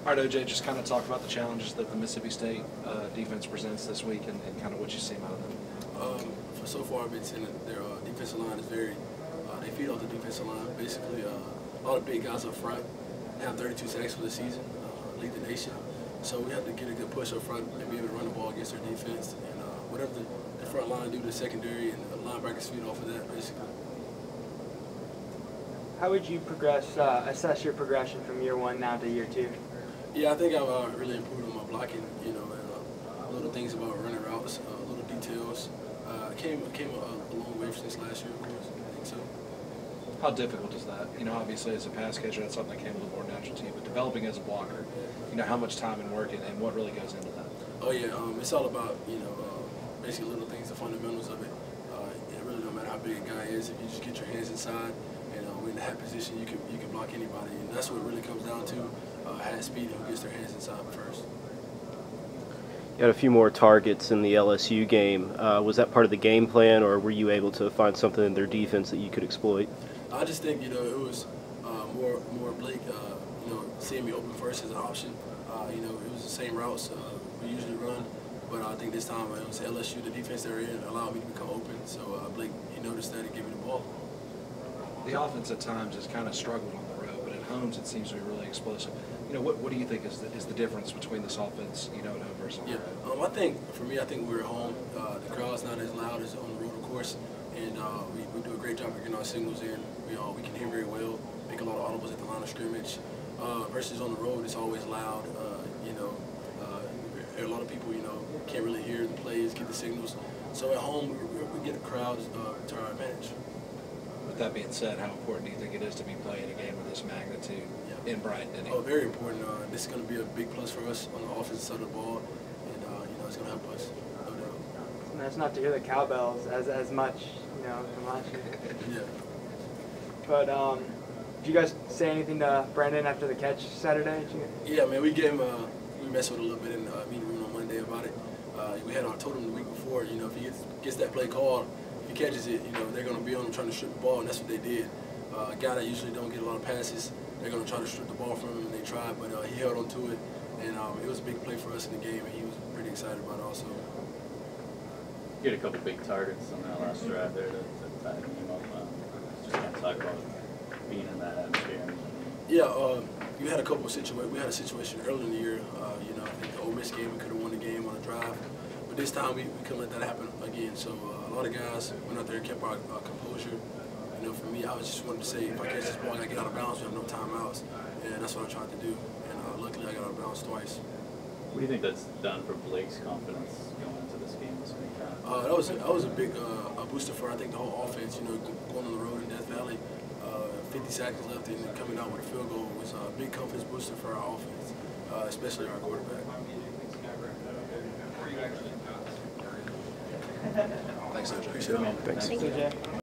All right, OJ, just kind of talk about the challenges that the Mississippi State defense presents this week and kind of what you see out of them. So far, I've been seeing that their defensive line is very, they feed off the defensive line. Basically, a lot of big guys up front have 32 sacks for the season, lead the nation. So we have to get a good push up front and be able to run the ball against their defense. And whatever the front line do, the secondary and the linebackers feed off of that, basically. How would you assess your progression from year one now to year two? Yeah, I think I've really improved on my blocking, you know, and little things about running routes, little details. Came a long way since last year, of course. I think so. How difficult is that? You know, obviously as a pass catcher, that's something that came a little more natural to you, but developing as a blocker, you know, how much time and work and what really goes into that? Oh yeah, it's all about, you know, basically little things, the fundamentals of it. It really don't matter how big a guy is, if you just get your hands inside and in the hat position, you can block anybody, and that's what it really comes down to. Hat speed and who gets their hands inside first. You had a few more targets in the LSU game. Was that part of the game plan, or were you able to find something in their defense that you could exploit? I just think, you know, it was more Blake, you know, seeing me open first as an option. You know, it was the same routes we usually run, but I think this time it was LSU, the defense they're in, allowed me to become open. So Blake, he noticed that and gave me the ball. The offense at times has kind of struggled on the road, but at home it seems to be really explosive. You know, what do you think is the difference between this offense, you know, at home versus on the road? I think, for me, I think we're at home. The crowd's not as loud as on the road, of course, and we do a great job of getting our signals in. We can hear very well, make a lot of audibles at the line of scrimmage. Versus on the road, it's always loud. You know, a lot of people, you know, can't really hear the plays, get the signals. So at home, we get the crowds to our advantage. With that being said, how important do you think it is to be playing a game of this magnitude in Brighton? Oh, very important. This is going to be a big plus for us on the offensive side of the ball, and you know, it's going to help us, no doubt. And that's not to hear the cowbells as much, you know, from last year. Yeah. But did you guys say anything to Brandon after the catch Saturday? Yeah, man, we gave him, we messed with it a little bit in the meeting room on Monday about it. We had told him the week before, you know, if he gets that play called, if he catches it, you know, they're going to be on him trying to strip the ball, and that's what they did. A guy that usually don't get a lot of passes, they're going to try to strip the ball from him, and they tried, but he held on to it, and it was a big play for us in the game, and he was pretty excited about it also. You had a couple big targets on that last drive there to tie the game up. Just kind of talk about being in that atmosphere. Yeah, we had a couple of situations. We had a situation early in the year. You know, I think the Ole Miss game, we could have won the game on a drive, but this time we couldn't let that happen again. So a lot of guys went out there and kept our composure. You know, for me, I just wanted to say, if I catch this ball, I get out of bounds. We have no timeouts, and that's what I tried to do. And luckily, I got out of bounds twice. What do you think that's done for Blake's confidence going into this game this week? That was a big booster for, I think, the whole offense. You know, going on the road in Death Valley, 50 seconds left, and coming out with a field goal was a big confidence booster for our offense, especially our quarterback. Thanks, OJ. Appreciate it. Thanks. OJ.